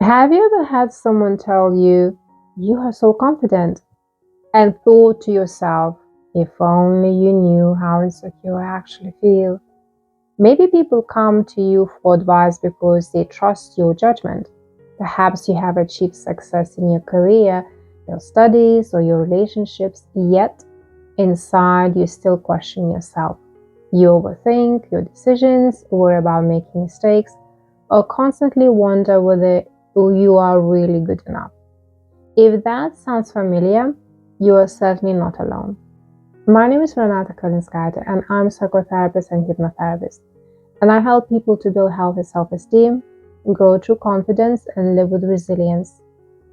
Have you ever had someone tell you, "You are so confident," and thought to yourself, "If only you knew how insecure I actually feel"? Maybe people come to you for advice because they trust your judgment. Perhaps you have achieved success in your career, your studies, or your relationships, yet inside you still question yourself. You overthink your decisions, worry about making mistakes, or constantly wonder whether you are really good enough. If that sounds familiar, you are certainly not alone. My name is Renata Karlinskaite, and I'm a psychotherapist and hypnotherapist. And I help people to build healthy self-esteem, grow true confidence, and live with resilience.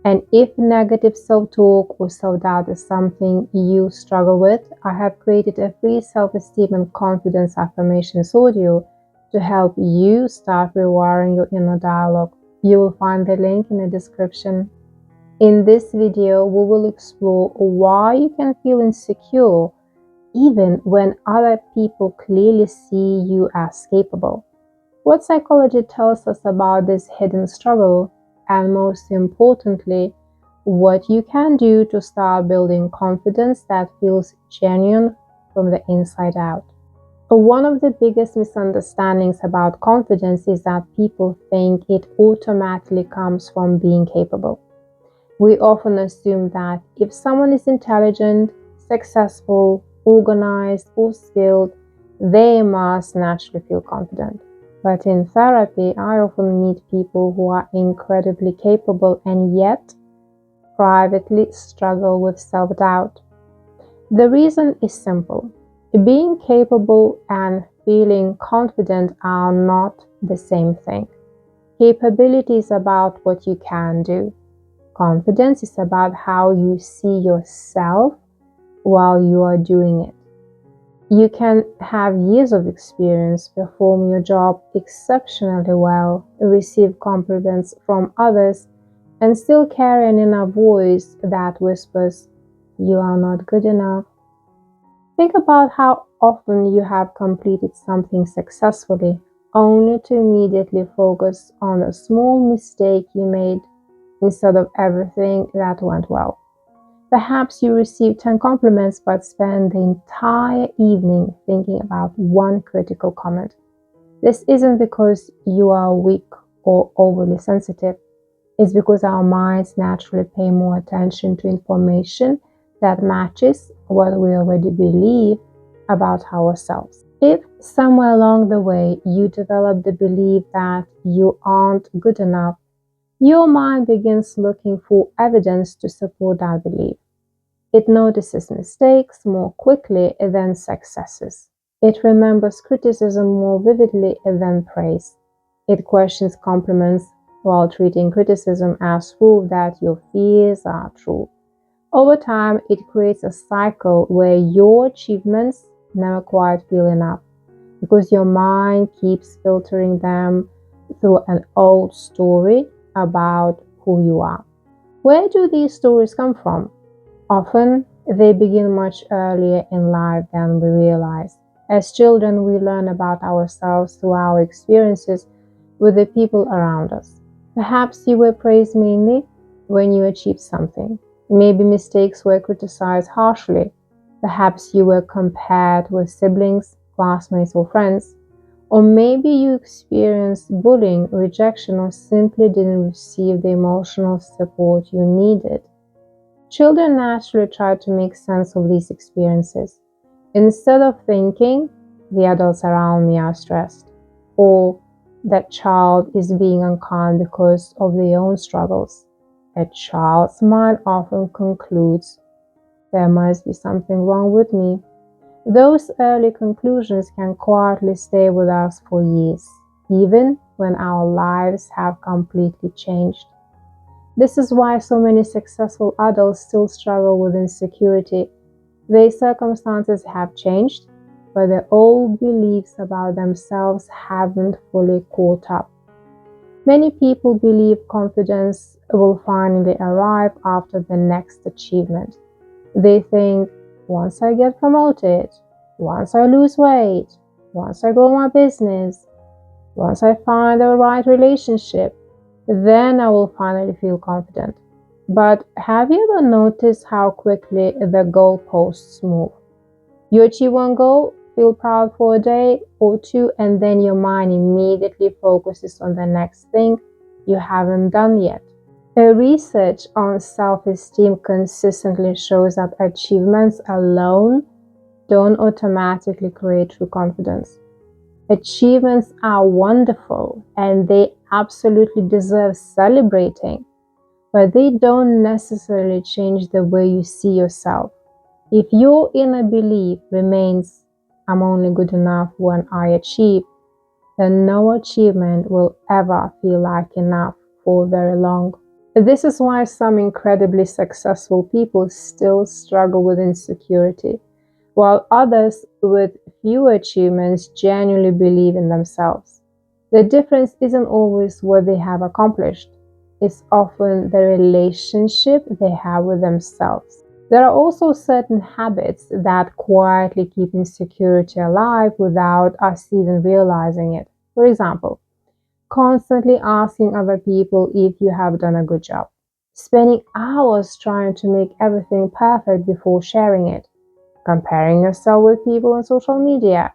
And if negative self-talk or self-doubt is something you struggle with, I have created a free self-esteem and confidence affirmations audio to help you start rewiring your inner dialogue. You will find the link in the description. In this video, we will explore why you can feel insecure even when other people clearly see you as capable, what psychology tells us about this hidden struggle, and most importantly, what you can do to start building confidence that feels genuine from the inside out. One of the biggest misunderstandings about confidence is that people think it automatically comes from being capable. We often assume that if someone is intelligent, successful, organized, or skilled, they must naturally feel confident. But in therapy, I often meet people who are incredibly capable and yet privately struggle with self-doubt. The reason is simple. Being capable and feeling confident are not the same thing. Capability is about what you can do. Confidence is about how you see yourself while you are doing it. You can have years of experience, perform your job exceptionally well, receive compliments from others, and still carry an inner voice that whispers, "You are not good enough." Think about how often you have completed something successfully, only to immediately focus on a small mistake you made instead of everything that went well. Perhaps you receive 10 compliments but spend the entire evening thinking about one critical comment. This isn't because you are weak or overly sensitive. It's because our minds naturally pay more attention to information that matches what we already believe about ourselves. If somewhere along the way you develop the belief that you aren't good enough, your mind begins looking for evidence to support that belief. It notices mistakes more quickly than successes. It remembers criticism more vividly than praise. It questions compliments while treating criticism as proof that your fears are true. Over time, it creates a cycle where your achievements never quite feel enough because your mind keeps filtering them through an old story about who you are. Where do these stories come from? Often, they begin much earlier in life than we realize. As children, we learn about ourselves through our experiences with the people around us. Perhaps you were praised mainly when you achieved something. Maybe mistakes were criticized harshly. Perhaps you were compared with siblings, classmates, or friends. Or maybe you experienced bullying, rejection, or simply didn't receive the emotional support you needed. Children naturally try to make sense of these experiences. Instead of thinking, "The adults around me are stressed," or "that child is being unkind because of their own struggles," a child's mind often concludes, "There must be something wrong with me." Those early conclusions can quietly stay with us for years, even when our lives have completely changed. This is why so many successful adults still struggle with insecurity. Their circumstances have changed, but their old beliefs about themselves haven't fully caught up. Many people believe confidence will finally arrive after the next achievement. They think, "Once I get promoted, once I lose weight, once I grow my business, once I find the right relationship." Then I will finally feel confident. But have you ever noticed how quickly the goalposts move? You achieve one goal, feel proud for a day or two, and then your mind immediately focuses on the next thing you haven't done yet. A research on self-esteem consistently shows that achievements alone don't automatically create true confidence. Achievements are wonderful and they absolutely deserve celebrating, but they don't necessarily change the way you see yourself. If your inner belief remains, I'm only good enough when I achieve, then no achievement will ever feel like enough for very long. This is why some incredibly successful people still struggle with insecurity, while others with few achievements genuinely believe in themselves. The difference isn't always what they have accomplished, it's often the relationship they have with themselves. There are also certain habits that quietly keep insecurity alive without us even realizing it. For example, constantly asking other people if you have done a good job, spending hours trying to make everything perfect before sharing it, comparing yourself with people on social media,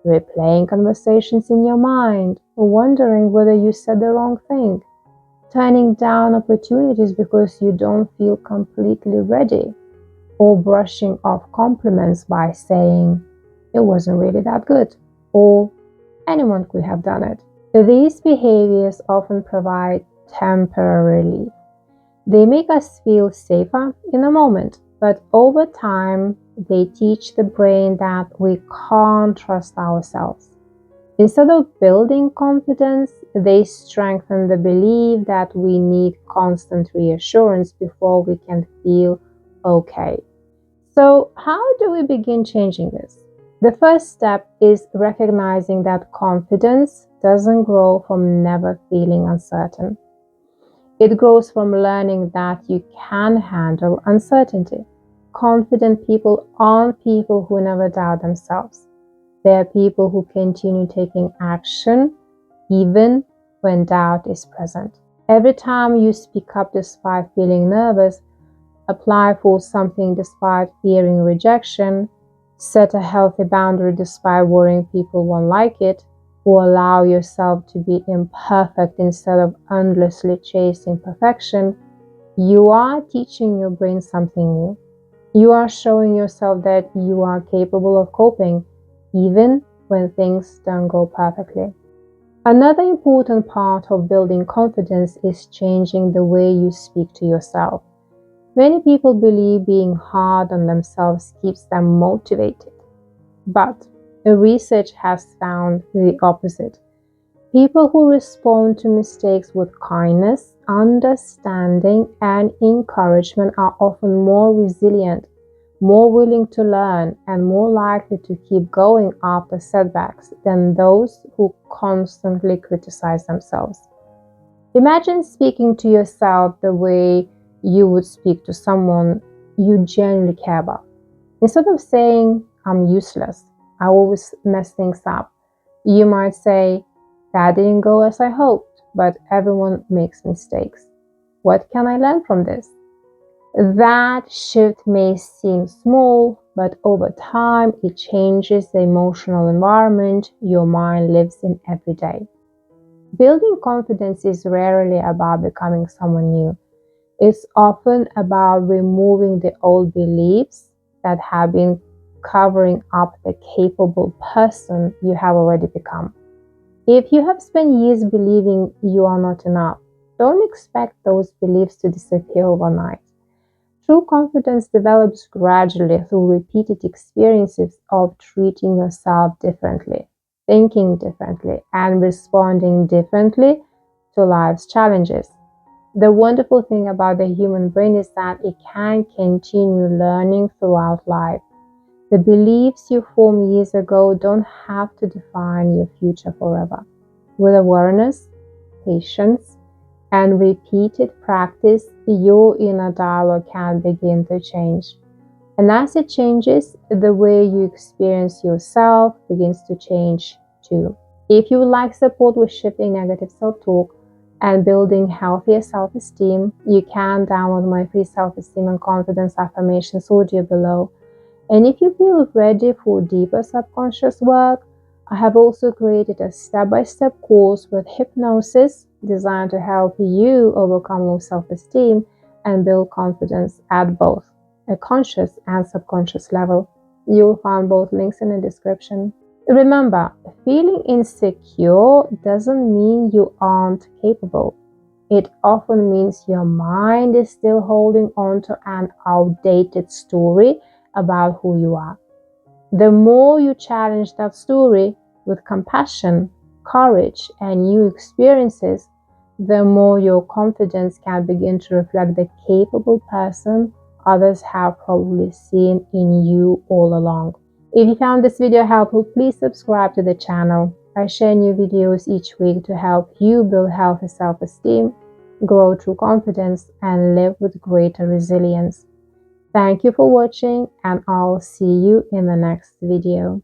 replaying conversations in your mind, wondering whether you said the wrong thing, turning down opportunities because you don't feel completely ready, or brushing off compliments by saying, it wasn't really that good, or anyone could have done it. These behaviors often provide temporary relief. They make us feel safer in a moment, but over time, they teach the brain that we can't trust ourselves. Instead of building confidence, they strengthen the belief that we need constant reassurance before we can feel okay. So, how do we begin changing this? The first step is recognizing that confidence doesn't grow from never feeling uncertain. It grows from learning that you can handle uncertainty. Confident people aren't people who never doubt themselves. They are people who continue taking action even when doubt is present. Every time you speak up despite feeling nervous, apply for something despite fearing rejection, set a healthy boundary despite worrying people won't like it, or allow yourself to be imperfect instead of endlessly chasing perfection, you are teaching your brain something new. You are showing yourself that you are capable of coping, even when things don't go perfectly. Another important part of building confidence is changing the way you speak to yourself. Many people believe being hard on themselves keeps them motivated, but research has found the opposite. People who respond to mistakes with kindness, understanding, and encouragement are often more resilient, more willing to learn, and more likely to keep going after setbacks than those who constantly criticize themselves. Imagine speaking to yourself the way you would speak to someone you genuinely care about. Instead of saying, I'm useless, I always mess things up, you might say, that didn't go as I hoped, but everyone makes mistakes. What can I learn from this? That shift may seem small, but over time it changes the emotional environment your mind lives in every day. Building confidence is rarely about becoming someone new. It's often about removing the old beliefs that have been covering up the capable person you have already become. If you have spent years believing you are not enough, don't expect those beliefs to disappear overnight. True confidence develops gradually through repeated experiences of treating yourself differently, thinking differently, and responding differently to life's challenges. The wonderful thing about the human brain is that it can continue learning throughout life. The beliefs you formed years ago don't have to define your future forever. With awareness, patience, and repeated practice, your inner dialogue can begin to change. And as it changes, the way you experience yourself begins to change too. If you would like support with shifting negative self-talk and building healthier self-esteem, you can download my free self-esteem and confidence affirmations audio below. And if you feel ready for deeper subconscious work, I have also created a step-by-step course with hypnosis designed to help you overcome low self-esteem and build confidence at both a conscious and subconscious level. You'll find both links in the description. Remember, feeling insecure doesn't mean you aren't capable. It often means your mind is still holding on to an outdated story about who you are. The more you challenge that story with compassion, courage, and new experiences, the more your confidence can begin to reflect the capable person others have probably seen in you all along. If you found this video helpful, please subscribe to the channel. I share new videos each week to help you build healthy self-esteem, grow true confidence, and live with greater resilience. Thank you for watching, and I'll see you in the next video.